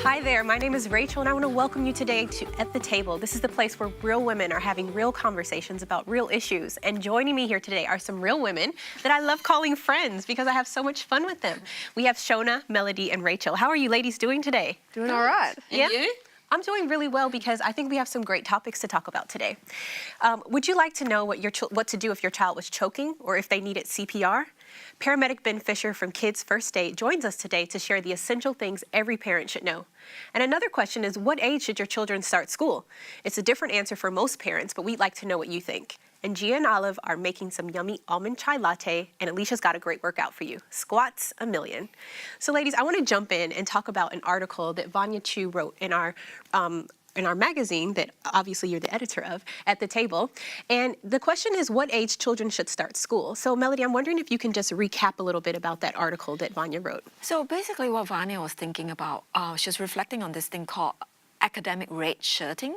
Hi there, my name is Rachel and I want to welcome you today to At the Table. This is the place where real women are having real conversations about real issues. And joining me here today are some real women that I love calling friends because I have so much fun with them. We have Shona, Melody, and Rachel. How are you ladies doing today? Doing all right. And you? I'm doing really well because I think we have some great topics to talk about today. Would you like to know what to do if your child was choking or if they needed CPR? Paramedic Ben Fisher from Kids First Aid joins us today to share the essential things every parent should know. And another question is, what age should your children start school? It's a different answer for most parents, but we'd like to know what you think. And Gia and Olive are making some yummy almond chai latte, and Alicia's got a great workout for you. Squats a million. So ladies, I want to jump in and talk about an article that Vanya Chu wrote in our magazine that obviously you're the editor of, At the Table. And the question is, what age children should start school? So Melody, I'm wondering if you can just recap a little bit about that article that Vanya wrote. So basically what Vanya was thinking about, she's reflecting on this thing called academic red shirting,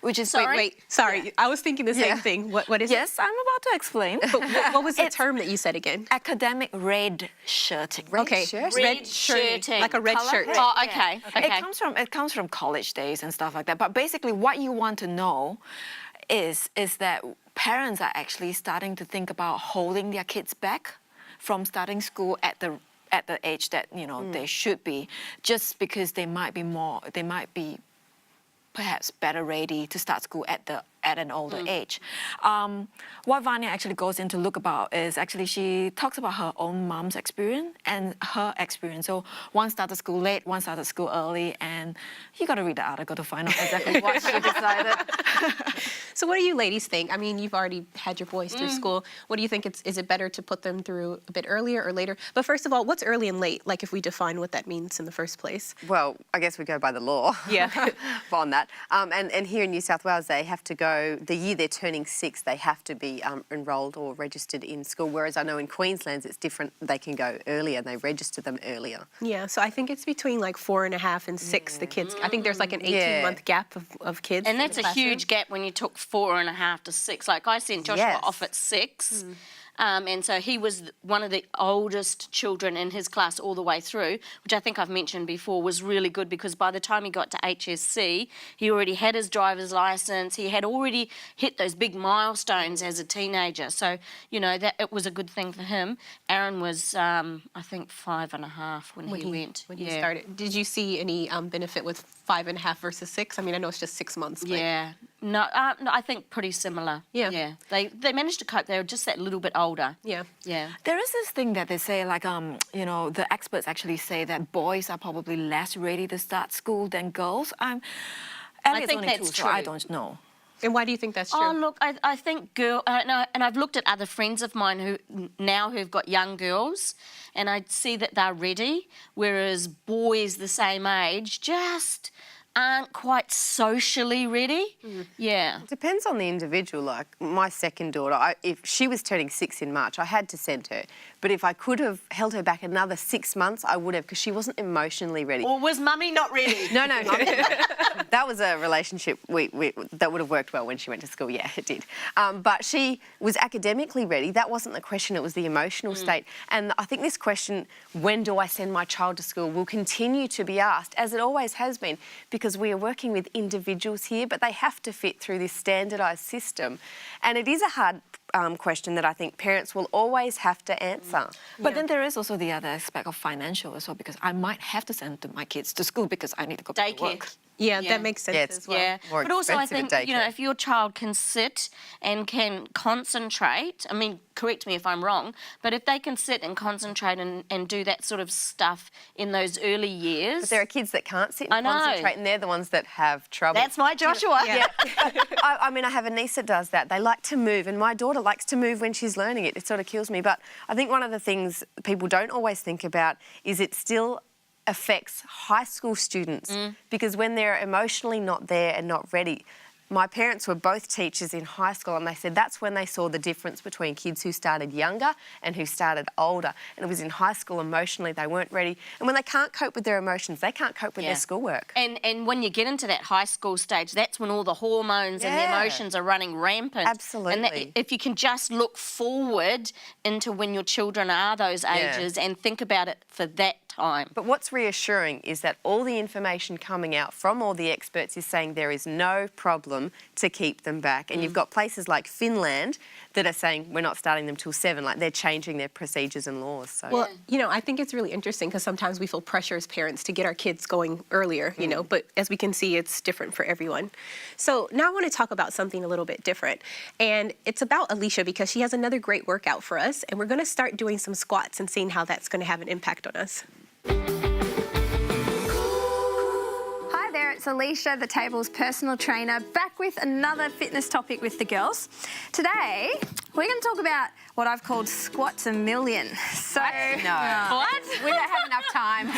which is... Sorry, yeah. I was thinking the same thing. What is it? Yes, I'm about to explain. But what was the term that you said again? Academic red shirting. Red shirting. Like a red shirt. Red. Oh, okay. Yeah. It comes from college days and stuff like that. But basically what you want to know is that parents are actually starting to think about holding their kids back from starting school at the age that, you know, they should be, just because they might be perhaps better ready to start school at an older age. What Vanya actually goes into look about is actually she talks about her own mom's experience and her experience. So one started school late, one started school early, and you got to read the article to find out exactly what she decided. So what do you ladies think? I mean, you've already had your boys through school. What do you think? Is it better to put them through a bit earlier or later? But first of all, what's early and late? Like if we define what that means in the first place. Well, I guess we go by the law. Yeah. On that. And here in New South Wales, they have to go, the year they're turning 6, they have to be enrolled or registered in school. Whereas I know in Queensland, it's different. They can go earlier. They register them earlier. Yeah, so I think it's between like 4.5 and 6, the kids. I think there's like an 18-month gap of kids. And that's a huge gap when you took 4.5 to 6. Like I sent Joshua off at 6. And so he was one of the oldest children in his class all the way through, which I think I've mentioned before was really good because by the time he got to HSC, he already had his driver's license. He had already hit those big milestones as a teenager. So, you know, that it was a good thing for him. Aaron was, I think, 5.5 when he went. When he started. Did you see any benefit with 5.5 versus 6? I mean, I know it's just 6 months. But... Yeah. No, I think pretty similar. Yeah. Yeah. They managed to cope. They were just that little bit older. Yeah. Yeah. There is this thing that they say, like, you know, the experts actually say that boys are probably less ready to start school than girls. I think that's true. So I don't know. And why do you think that's true? Oh, look, I think and I've looked at other friends of mine who've got young girls, and I see that they're ready, whereas boys the same age just aren't quite socially ready. Yeah. It depends on the individual. Like my second daughter, if she was turning 6 in March, I had to send her. But if I could have held her back another 6 months, I would have, because she wasn't emotionally ready. Or was Mummy not ready? No. That was a relationship that would have worked well when she went to school. Yeah, it did. But she was academically ready. That wasn't the question. It was the emotional state. And I think this question, when do I send my child to school, will continue to be asked, as it always has been, because we are working with individuals here, but they have to fit through this standardised system. And it is a hard question that I think parents will always have to answer. But then there is also the other aspect of financial as well, because I might have to send my kids to school because I need to go back to work. Yeah, that makes sense as well. Yeah, but also I think, you know, if your child can sit and can concentrate, I mean, correct me if I'm wrong, but if they can sit and concentrate and do that sort of stuff in those early years... But there are kids that can't sit and concentrate, and they're the ones that have trouble. That's my Joshua. Yeah. I mean, I have a niece that does that. They like to move, and my daughter likes to move when she's learning it. It sort of kills me. But I think one of the things people don't always think about is it still affects high school students because when they're emotionally not there and not ready, My parents were both teachers in high school, and they said that's when they saw the difference between kids who started younger and who started older. And it was in high school, emotionally, they weren't ready. And when they can't cope with their emotions, they can't cope with their schoolwork. And when you get into that high school stage, that's when all the hormones and the emotions are running rampant. Absolutely. And that, if you can just look forward into when your children are those ages and think about it for that time. But what's reassuring is that all the information coming out from all the experts is saying there is no problem to keep them back. And you've got places like Finland that are saying we're not starting them till 7, like they're changing their procedures and laws. So. Well, you know, I think it's really interesting because sometimes we feel pressure as parents to get our kids going earlier, you know, but as we can see, it's different for everyone. So now I want to talk about something a little bit different. And it's about Alicia because she has another great workout for us. And we're going to start doing some squats and seeing how that's going to have an impact on us. Hi there, it's Alicia, the Table's personal trainer, back with another fitness topic with the girls. Today, we're going to talk about what I've called squats a million. So, What? We don't have enough time.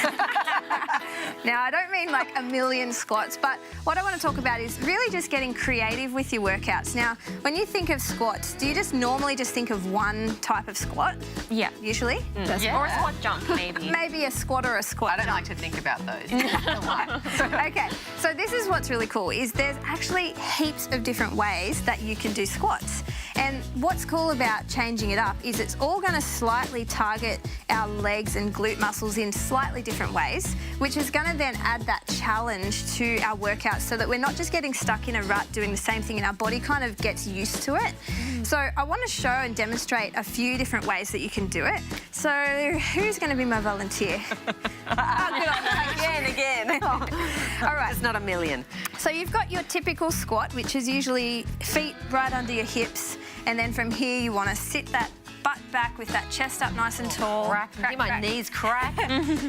now, I don't mean like a million squats, but what I want to talk about is really just getting creative with your workouts. Now, when you think of squats, do you just normally just think of one type of squat? Yeah. Usually? Or a squat jump, maybe. Maybe a squat or a squat I don't jump. like to think about those. Okay, so this is what's really cool, is there's actually heaps of different ways that you can do squats. And what's cool about changing it up is it's all going to slightly target our legs and glute muscles in slightly different ways, which is going to then add that challenge to our workouts so that we're not just getting stuck in a rut doing the same thing and our body kind of gets used to it. So I want to show and demonstrate a few different ways that you can do it. So who's going to be my volunteer? Again. All right. It's not a million. So you've got your typical squat, which is usually feet right under your hips, and then from here you want to sit that butt back with that chest up nice and tall. Crack. My knees crack.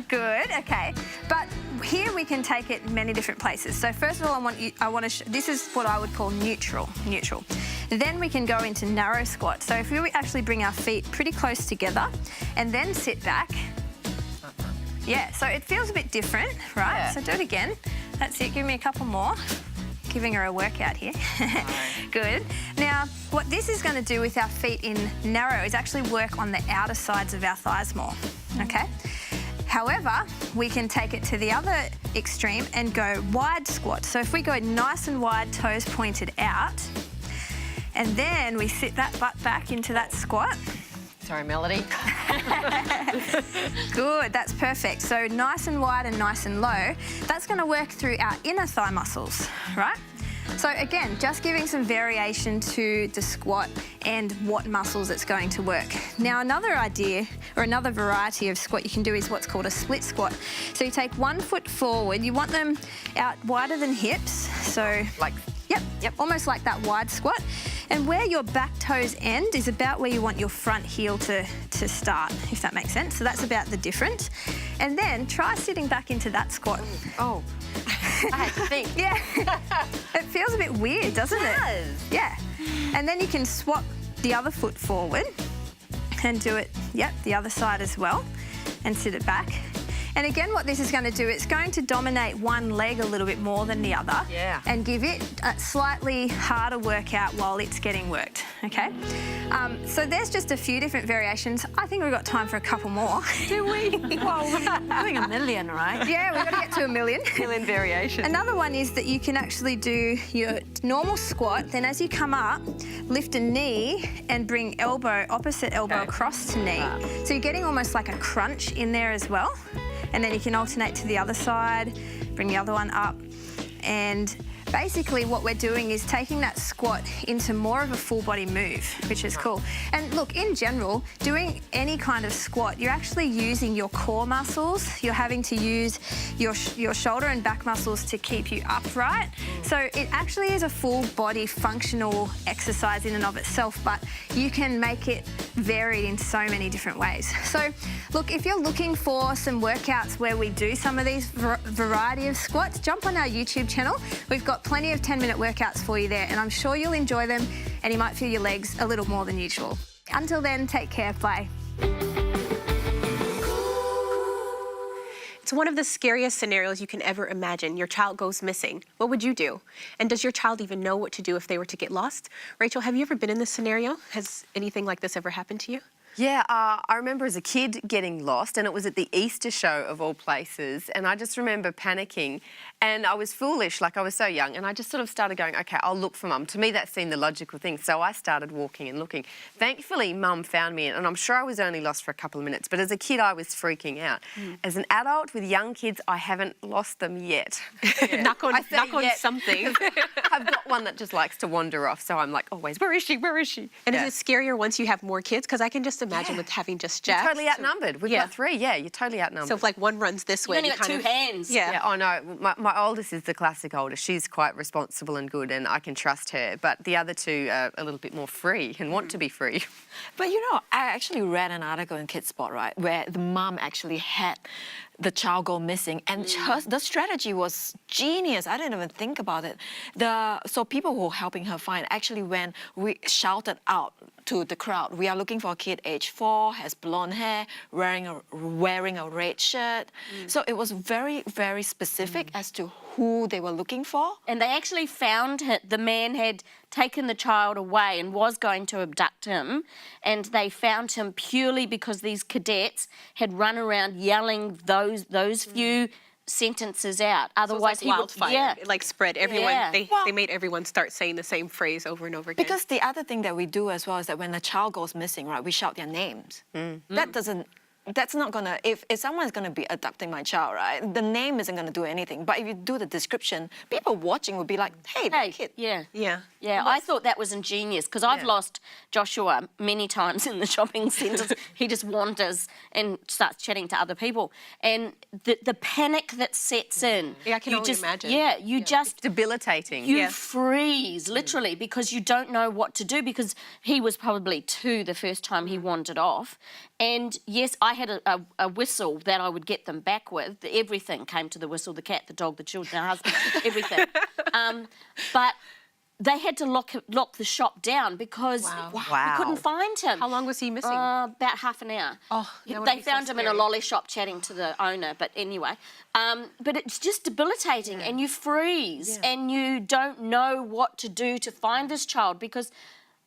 Good, okay. But here we can take it many different places. So first of all, I want to this is what I would call neutral. Then we can go into narrow squat. So if we actually bring our feet pretty close together and then sit back. Yeah, so it feels a bit different, right? Yeah. So do it again. That's it, give me a couple more. Giving her a workout here. Good. Now, what this is going to do with our feet in narrow is actually work on the outer sides of our thighs more, okay? However, we can take it to the other extreme and go wide squat. So if we go nice and wide, toes pointed out, and then we sit that butt back into that squat. Sorry, Melody. Good, that's perfect. So nice and wide and nice and low. That's going to work through our inner thigh muscles, right? So again, just giving some variation to the squat and what muscles it's going to work. Now another idea or another variety of squat you can do is what's called a split squat. So you take 1 foot forward, you want them out wider than hips. So Like, Yep, almost like that wide squat. And where your back toes end is about where you want your front heel to start, if that makes sense. So that's about the difference. And then try sitting back into that squat. oh, I had to think. Yeah, it feels a bit weird, doesn't it? does. Yeah. And then you can swap the other foot forward and do it, the other side as well, and sit it back. And again, what this is going to do, it's going to dominate one leg a little bit more than the other. Yeah. And give it a slightly harder workout while it's getting worked, okay? So there's just a few different variations. I think we've got time for a couple more. Do we? Well, we're doing a million, right? Yeah, we've got to get to a million. Million variations. Another one is that you can actually do your normal squat, then as you come up, lift a knee and bring opposite elbow across to knee. So you're getting almost like a crunch in there as well. And then you can alternate to the other side, bring the other one up. And basically what we're doing is taking that squat into more of a full body move, which is cool. And look, in general, doing any kind of squat, you're actually using your core muscles. You're having to use your shoulder and back muscles to keep you upright. So it actually is a full body functional exercise in and of itself, but you can make it varied in so many different ways. So look, if you're looking for some workouts where we do some of these variety of squats, jump on our YouTube channel. We've got plenty of 10-minute workouts for you there, and I'm sure you'll enjoy them and you might feel your legs a little more than usual. Until then, take care, bye. It's one of the scariest scenarios you can ever imagine. Your child goes missing. What would you do? And does your child even know what to do if they were to get lost? Rachel, have you ever been in this scenario? Has anything like this ever happened to you? Yeah, I remember as a kid getting lost, and it was at the Easter show of all places, and I just remember panicking, and I was foolish, like I was so young, and I just sort of started going, okay, I'll look for Mum. To me, that seemed the logical thing, so I started walking and looking. Thankfully, Mum found me, and I'm sure I was only lost for a couple of minutes, but as a kid, I was freaking out. As an adult with young kids, I haven't lost them yet. knock on yet. something. I've got one that just likes to wander off, so I'm like, always, where is she, where is she? And is it scarier once you have more kids? Because I can just imagine with having just Jack. You're totally outnumbered. We've got 3, you're totally outnumbered. So if like one runs this way, You only you got kind two of- hands. Yeah. Yeah, oh no, my oldest is the classic oldest. She's quite responsible and good, and I can trust her. But the other two are a little bit more free and want to be free. But you know, I actually read an article in Kids Spot, right, where the mom actually had the child go missing, and the strategy was genius. I didn't even think about it. So people who were helping her find actually we shouted out to the crowd, we are looking for a kid age 4, has blonde hair, wearing a red shirt. So it was very, very specific as to who they were looking for. And they actually found the man had taken the child away and was going to abduct him, and they found him purely because these cadets had run around yelling those few sentences out. Otherwise, so it's like wildfire. It like spread. Everyone Yeah. they made everyone start saying the same phrase over and over again. Because the other thing that we do as well is that when the child goes missing, right, we shout their names. That's not gonna, if someone's gonna be abducting my child, right, the name isn't gonna do anything. But if you do the description, people watching will be like, hey, that kid. Yeah. yeah. Yeah, I thought that was ingenious because I've lost Joshua many times in the shopping centres. He just wanders and starts chatting to other people. And the panic that sets in. Yeah, I can only imagine. Yeah, you just... Debilitating. You freeze, literally, because you don't know what to do, because he was probably 2 the first time he wandered off. And yes, I had a whistle that I would get them back with. Everything came to the whistle, the cat, the dog, the children, the husband, everything. But they had to lock the shop down because Wow. we couldn't find him. How long was he missing? About half an hour. Oh, that would they be so found him in a scary. lolly shop chatting to the owner, but anyway. But it's just debilitating, and you freeze, and you don't know what to do to find this child because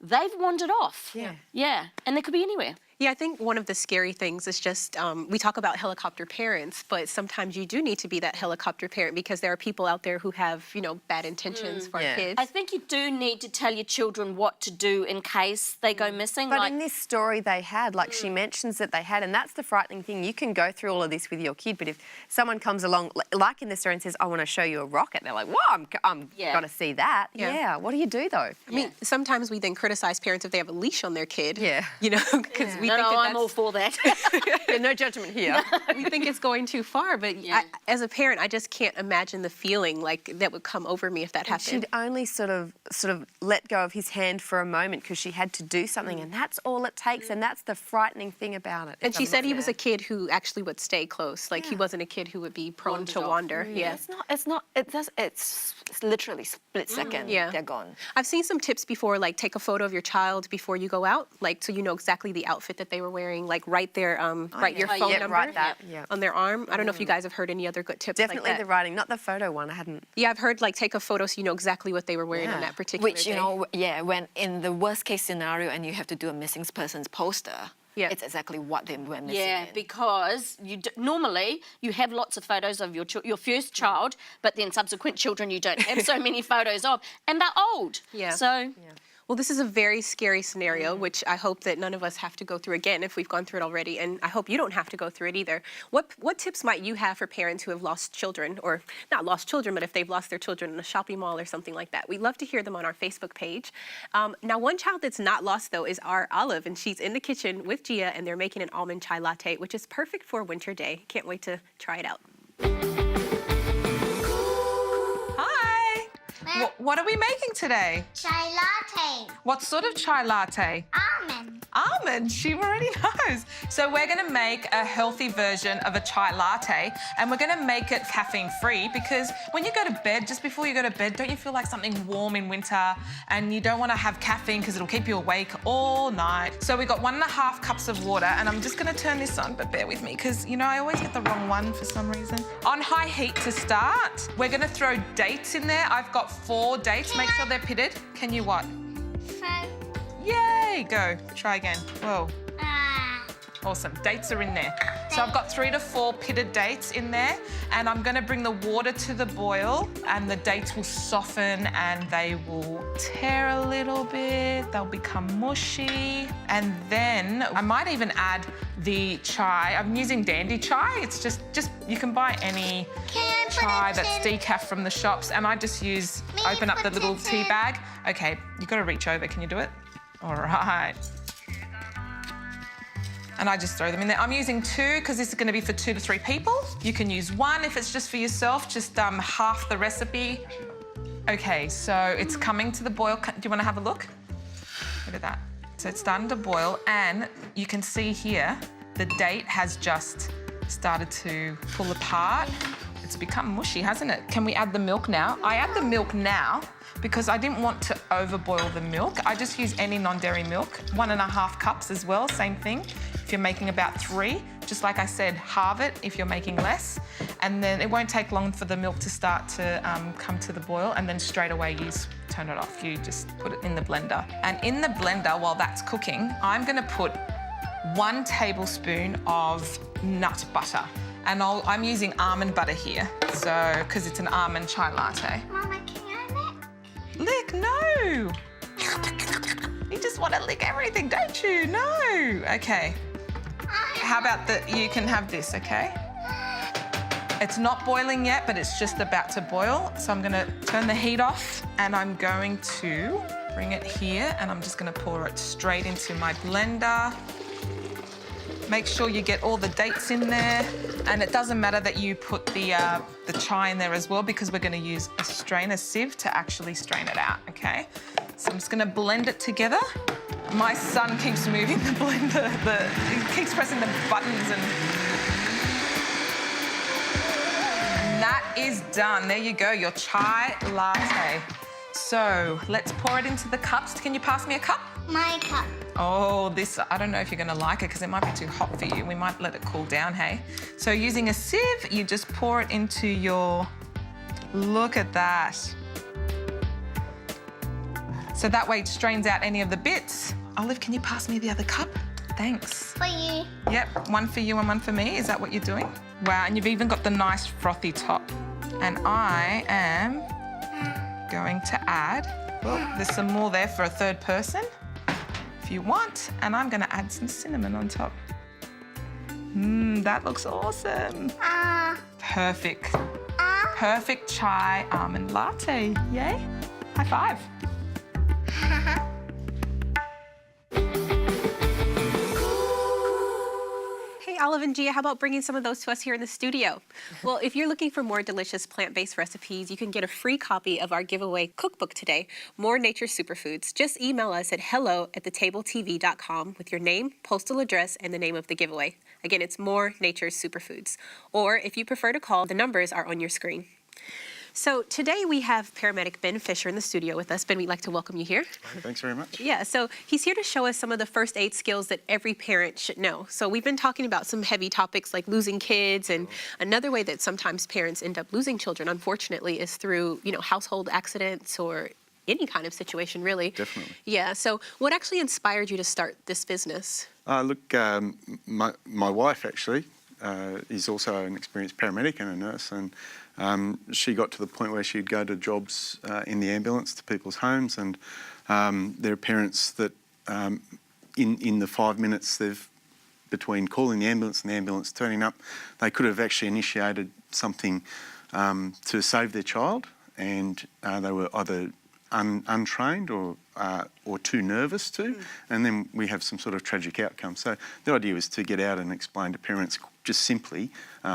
they've wandered off. Yeah, and they could be anywhere. Yeah, I think one of the scary things is just we talk about helicopter parents, but sometimes you do need to be that helicopter parent because there are people out there who have, bad intentions for our kids. I think you do need to tell your children what to do in case they go missing. But in this story they had, like she mentions that they had, and that's the frightening thing. You can go through all of this with your kid, but if someone comes along, like in the story, and says, I want to show you a rocket, they're like, whoa, I'm got to see that. Yeah. What do you do, though? I mean, sometimes we then criticize parents if they have a leash on their kid. Yeah. Because we think I'm all for that. No judgment here. we think it's going too far. But as a parent, I just can't imagine the feeling like that would come over me if that happened. She'd only sort of let go of his hand for a moment because she had to do something, and that's all it takes, and that's the frightening thing about it. And she said he was a kid who actually would stay close. Like he wasn't a kid who would be prone to wander. Yeah. It's literally split second. Yeah. They're gone. I've seen some tips before, like take a photo of your child before you go out, like so you know exactly the outfit that they were wearing, like write their write your phone number write that. Yeah. on their arm. I don't know if you guys have heard any other good tips Definitely like that. the writing, not the photo one. I hadn't. Yeah, I've heard like take a photo so you know exactly what they were wearing on that particular Which, day. when in the worst case scenario and you have to do a missing person's poster, it's exactly what they were missing. Yeah, because normally you have lots of photos of your first child, but then subsequent children you don't have so many photos of, and they're old. Yeah. So. Well, this is a very scary scenario, which I hope that none of us have to go through again if we've gone through it already, and I hope you don't have to go through it either. What tips might you have for parents who have lost children, or not lost children, but if they've lost their children in a shopping mall or something like that? We'd love to hear them on our Facebook page. Now, one child that's not lost, though, is our Olive, and she's in the kitchen with Gia, and they're making an almond chai latte, which is perfect for a winter day. Can't wait to try it out. Hi! What are we making today? Chai latte. What sort of chai latte? Almond. Almond, she already knows. So we're gonna make a healthy version of a chai latte, and we're gonna make it caffeine free because when you go to bed, just before you go to bed, don't you feel like something warm in winter and you don't wanna have caffeine because it'll keep you awake all night. So we got 1.5 cups of water, and I'm just gonna turn this on, but bear with me because I always get the wrong one for some reason. On high heat to start, we're gonna throw dates in there. I've got 4 dates, make sure they're pitted. Can you what? Five. Yay, go. Try again. Whoa. Awesome. Dates are in there. So I've got 3 to 4 pitted dates in there, and I'm going to bring the water to the boil, and the dates will soften and they will tear a little bit. They'll become mushy. And then I might even add the chai. I'm using dandy chai. It's just you can buy any chai that's decaf from the shops, and I just open up the little tea bag. Okay, you've got to reach over. Can you do it? All right. And I just throw them in there. I'm using 2 because this is going to be for 2 to 3 people. You can use 1 if it's just for yourself, just half the recipe. Okay, so it's coming to the boil. Do you want to have a look? Look at that. So it's starting to boil, and you can see here the date has just started to pull apart. It's become mushy, hasn't it? Can we add the milk now? I add the milk now because I didn't want to overboil the milk. I just use any non-dairy milk, 1.5 cups as well, same thing. If you're making about 3, just like I said, halve it if you're making less. And then it won't take long for the milk to start to come to the boil, and then straight away you turn it off. You just put it in the blender. And in the blender, while that's cooking, I'm gonna put 1 tablespoon of nut butter. And I'm using almond butter here, so, because it's an almond chai latte. Mama, can I Lick, no! You just want to lick everything, don't you? No. Okay. How about you can have this, okay? It's not boiling yet, but it's just about to boil. So I'm going to turn the heat off, and I'm going to bring it here, and I'm just going to pour it straight into my blender. Make sure you get all the dates in there, and it doesn't matter that you put the chai in there as well, because we're going to use a strainer sieve to actually strain it out, okay? So I'm just going to blend it together. My son keeps moving the blender. He keeps pressing the buttons, and that is done. There you go, your chai latte. So let's pour it into the cups. Can you pass me a cup? My cup. Oh, this, I don't know if you're going to like it because it might be too hot for you. We might let it cool down, hey? So using a sieve, you just pour it into your... Look at that. So that way it strains out any of the bits. Olive, can you pass me the other cup? Thanks. For you. Yep, 1 for you and 1 for me. Is that what you're doing? Wow, and you've even got the nice frothy top. And I am going to add... Well, there's some more there for a 3rd person, if you want, and I'm going to add some cinnamon on top. That looks awesome. Perfect. Perfect chai almond latte. Yay. High five. Hey, Olive and Gia, how about bringing some of those to us here in the studio? Well, if you're looking for more delicious plant-based recipes, you can get a free copy of our giveaway cookbook today, More Nature Superfoods. Just email us at hello@thetabletv.com with your name, postal address, and the name of the giveaway. Again, it's More Nature Superfoods. Or if you prefer to call, the numbers are on your screen. So today we have paramedic Ben Fisher in the studio with us. Ben, we'd like to welcome you here. Thanks very much. Yeah, so he's here to show us some of the first aid skills that every parent should know. So we've been talking about some heavy topics like losing kids, and another way that sometimes parents end up losing children, unfortunately, is through, household accidents or any kind of situation, really. Definitely. Yeah, so what actually inspired you to start this business? Look, my wife actually is also an experienced paramedic and a nurse, and she got to the point where she'd go to jobs in the ambulance to people's homes, and there are parents that in the 5 minutes between calling the ambulance and the ambulance turning up, they could have actually initiated something to save their child, and they were either untrained or too nervous to, and then we have some sort of tragic outcome. So the idea was to get out and explain to parents just simply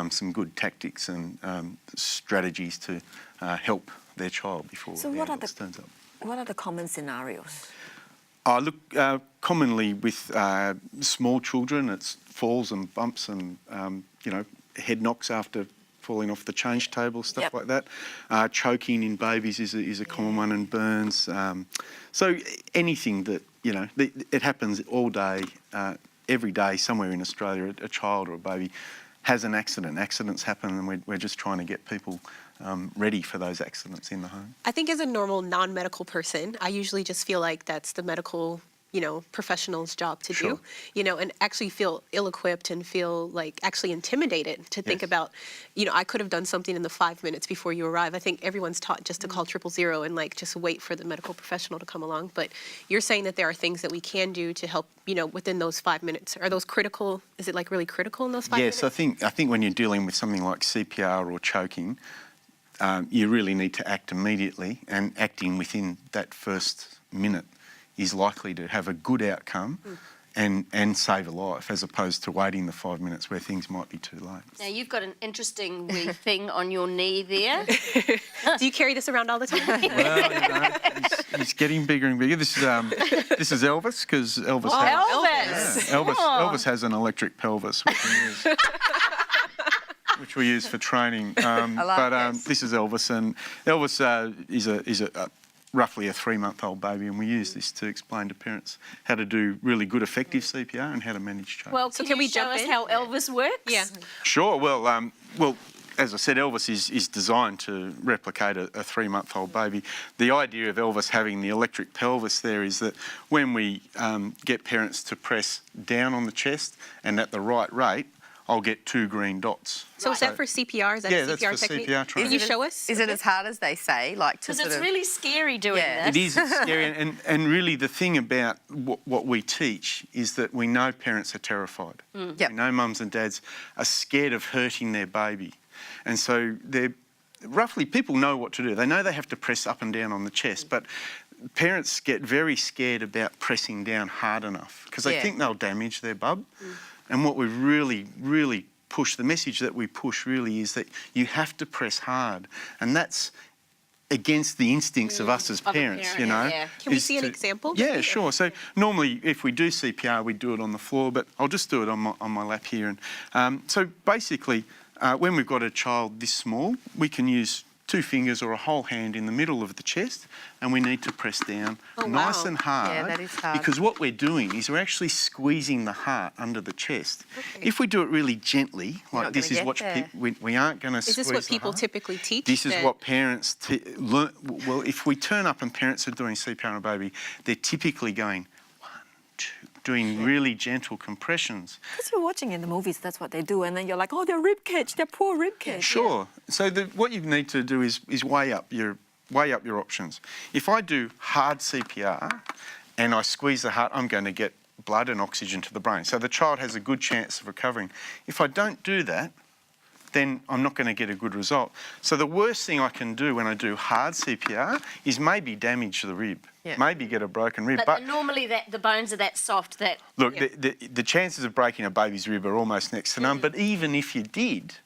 some good tactics and strategies to help their child before the ambulance turns up. What are the common scenarios? Look, commonly with small children, it's falls and bumps and, head knocks after falling off the change table, stuff like that. Choking in babies is a common one, and burns. So anything that, it happens all day, every day somewhere in Australia, a child or a baby has an accident. Accidents happen, and we're just trying to get people ready for those accidents in the home. I think as a normal non-medical person, I usually just feel like that's the medical professional's job to Sure. do, and actually feel ill-equipped and feel like actually intimidated to think about, I could have done something in the 5 minutes before you arrive. I think everyone's taught just to call 000 and like just wait for the medical professional to come along. But you're saying that there are things that we can do to help, within those 5 minutes. Are those critical? Is it like really critical in those 5 minutes? Yes, I think when you're dealing with something like CPR or choking, you really need to act immediately, and acting within that first minute is likely to have a good outcome and save a life, as opposed to waiting the 5 minutes where things might be too late. Now, you've got an interesting wee thing on your knee there. Do you carry this around all the time? Well, he's getting bigger and bigger. This is Elvis, because Elvis Elvis has an electric pelvis, which we use for training. This is Elvis, and Elvis is a roughly a 3-month-old baby, and we use this to explain to parents how to do really good, effective CPR and how to manage choking. Well, can we show us how Elvis works? Yeah. Sure. Well, as I said, Elvis is designed to replicate a 3-month-old baby. The idea of Elvis having the electric pelvis there is that when we get parents to press down on the chest and at the right rate, I'll get 2 green dots. So is that for CPR? Is that a CPR that's for technique? CPR training. Can you show us? Is it as hard as they say? Like to Because it's really scary doing this. It is scary, and really the thing about what we teach is that we know parents are terrified. Yep. We know mums and dads are scared of hurting their baby. And so people know what to do. They know they have to press up and down on the chest, but parents get very scared about pressing down hard enough because they think they'll damage their bub. And what we really, really push, the message that we push really is that you have to press hard. And that's against the instincts of us as parents, Yeah. Can we see an example? Yeah, sure. So normally if we do CPR, we do it on the floor, but I'll just do it on my lap here. And so basically, when we've got a child this small, we can use 2 fingers or a whole hand in the middle of the chest, and we need to press down nice and hard. Yeah, that is hard. Because what we're doing is we're actually squeezing the heart under the chest. Okay. If we do it really gently, like not this gonna is what get there. we aren't going to squeeze Is this what the people heart. typically teach? This is that- what parents learn. Well, if we turn up and parents are doing CPR on a baby, they're typically going 1, 2, doing really gentle compressions. Because you're watching in the movies, that's what they do, and then you're like, oh, their rib cage, their poor rib cage. Sure. So what you need to do is weigh up your options. If I do hard CPR and I squeeze the heart, I'm going to get blood and oxygen to the brain. So the child has a good chance of recovering. If I don't do that, then I'm not going to get a good result. So the worst thing I can do when I do hard CPR is maybe damage the rib, maybe get a broken rib. But normally the bones are that soft that... Look, the chances of breaking a baby's rib are almost next to none, but even if you did,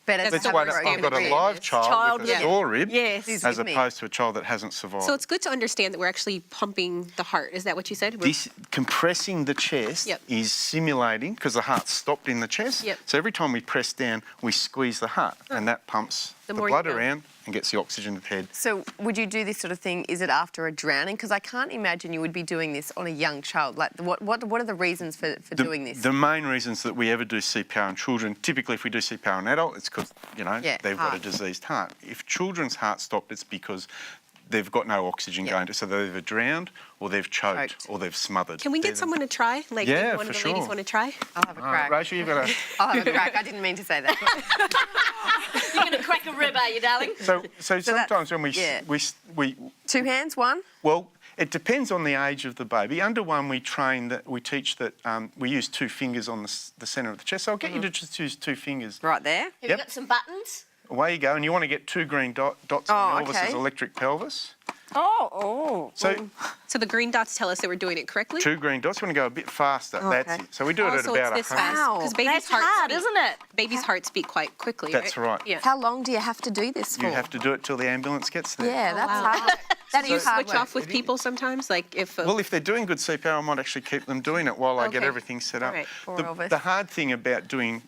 better that's to why have a I've got a broken live rib. child with a sore rib, Yes. as with me. opposed to a child that hasn't survived. So it's good to understand that we're actually pumping the heart. Is that what you said? This compressing the chest is simulating, because the heart's stopped in the chest. Yep. So every time we press down, we squeeze the heart, and that pumps the more you blood know. around and gets the oxygen to the head. So would you do this sort of thing, is it after a drowning? Because I can't imagine you would be doing this on a young child. Like, what are the reasons for doing this? The main reasons that we ever do CPR on children, typically if we do CPR on adult, it's because, they've got a diseased heart. If children's heart stopped, it's because they've got no oxygen going to, so they've either drowned or they've choked or they've smothered. Can we get someone to try? Like, Yeah, maybe one for of the ladies sure. want to try? I'll have a crack. Rachel, you've got to... I'll have a crack. I didn't mean to say that. You're going to crack a rib, are you, darling? So sometimes when we 2 hands, 1? well, it depends on the age of the baby. Under 1, we teach that we use 2 fingers on the centre of the chest. So I'll get you to just use 2 fingers. Right there. Have you got some buttons? Away you go, and you want to get 2 green dots on Elvis's okay. electric pelvis. So So the green dots tell us that we're doing it correctly? 2 green dots. You want to go a bit faster. That's it. So we do it at So about it's this 100. fast. Because babies' That's hearts hard, beat- isn't it? Babies' hearts beat quite quickly, That's right. Yeah. how long do you have to do this for? You have to do it till the ambulance gets there. Yeah, that's wow. hard. That Do you is hard switch work. off with people sometimes? Like if... Well, if they're doing good CPR, I might actually keep them doing it while I get Okay. everything set up. All right. Poor Elvis. The hard thing about doing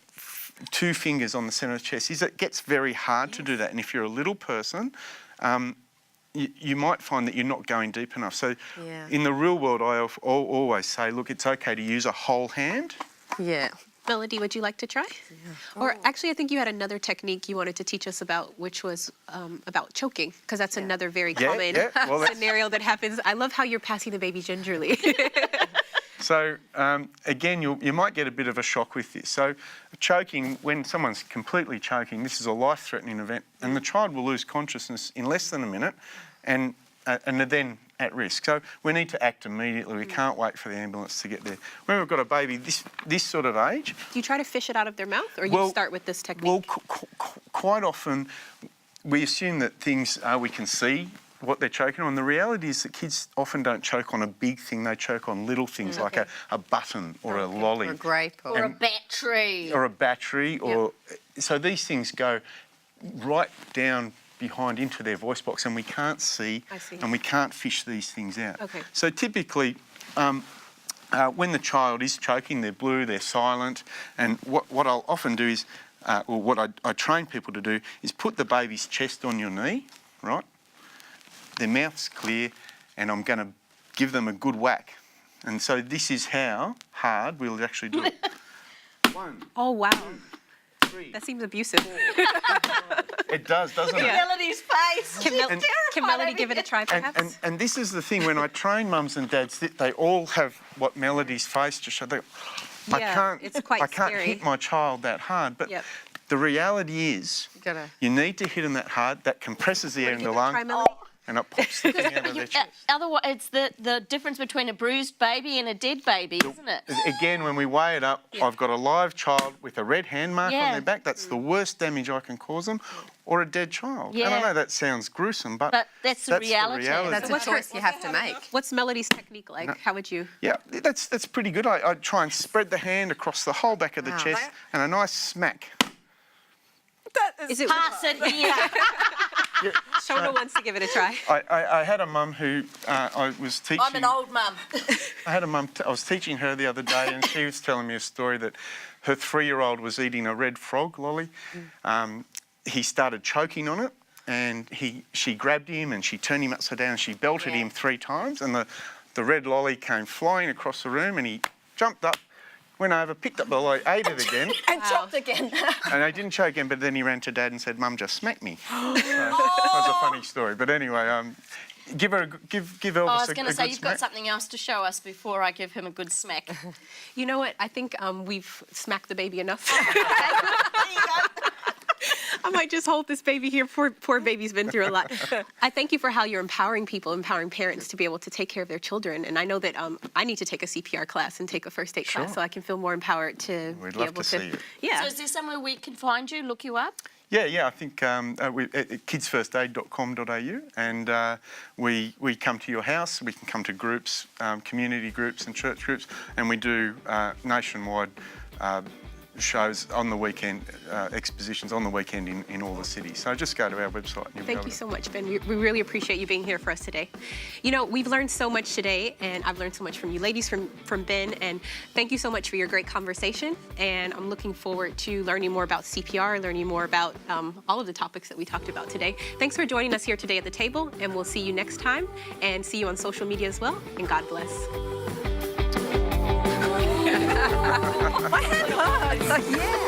2 fingers on the centre of the chest is it gets very hard to do that. And if you're a little person, you might find that you're not going deep enough. So Yeah. in the real world, I always say, look, it's okay to use a whole hand. Yeah. Melody, would you like to try? Or actually, I think you had another technique you wanted to teach us about, which was about choking, because that's another very common well, scenario that happens. I love how you're passing the baby gingerly. So again, you might get a bit of a shock with this. So choking, when someone's completely choking, this is a life-threatening event, and the child will lose consciousness in less than a minute, and they're then at risk. So we need to act immediately. We can't wait for the ambulance to get there. When we've got a baby this sort of age... Do you try to fish it out of their mouth, or you start with this technique? Well, quite often we assume that things we can see what they're choking on. The reality is that kids often don't choke on a big thing. They choke on little things like a button or a lolly. Or a grape. Or a battery. Or a battery. Or so these things go right down behind into their voice box, and we can't see, and we can't fish these things out. Okay. So typically, when the child is choking, they're blue, they're silent, and what I'll often do is, or what I train people to do, is put the baby's chest on your knee, right? Their mouth's clear, and I'm going to give them a good whack. And so this is how hard we'll actually do it. 1, Oh, wow. 2, 3. That seems abusive. It does, doesn't it? Melody's face. Can Melody give it a try, perhaps? And this is the thing, when I train mums and dads, they all have what Melody's face just showed. It's quite I can't scary. hit my child that hard. But the reality is, you need to hit them that hard. That compresses the air in the lung, and it pops the thing out of their chest. Otherwise, it's the difference between a bruised baby and a dead baby, isn't it? Again, when we weigh it up, I've got a live child with a red hand mark on their back. That's the worst damage I can cause them, or a dead child. And I know that sounds gruesome, but that's the reality. That's a choice you have to make. What's Melody's technique like? How would you? Yeah, that's pretty good. I try and spread the hand across the whole back of the chest, and a nice smack. Is it Pass it here. Shona wants to give it a try. I had a mum who I was teaching. I'm an old mum. I had a mum. I was teaching her the other day, and she was telling me a story that her 3-year-old was eating a red frog lolly. He started choking on it, and she grabbed him and she turned him upside down. And she belted him 3 times, and the red lolly came flying across the room, and he jumped up, went over, picked up the lolly, ate it again. And chopped again. And I didn't choke again, but then he ran to Dad and said, "Mum just smacked me." So that was a funny story. But anyway, give Elvis I was a going good to say, you've smack. got something else to show us before I give him a good smack. You know what? I think we've smacked the baby enough. I might just hold this baby here. Poor baby's been through a lot. I thank you for how you're empowering people, empowering parents to be able to take care of their children. And I know that I need to take a CPR class and take a first aid class so I can feel more empowered to We'd be love able to see you. Yeah. So is there somewhere we can find you, look you up? Yeah, I think we at kidsfirstaid.com.au, and we come to your house. We can come to groups, community groups and church groups, and we do nationwide shows on the weekend, expositions on the weekend in all the cities. So just go to our website. And Thank you so much, Ben. We really appreciate you being here for us today. You know, we've learned so much today, and I've learned so much from you ladies, from Ben, and thank you so much for your great conversation. And I'm looking forward to learning more about CPR, learning more about all of the topics that we talked about today. Thanks for joining us here today at the table, and we'll see you next time, and see you on social media as well, and God bless. My hand hurts. Yeah.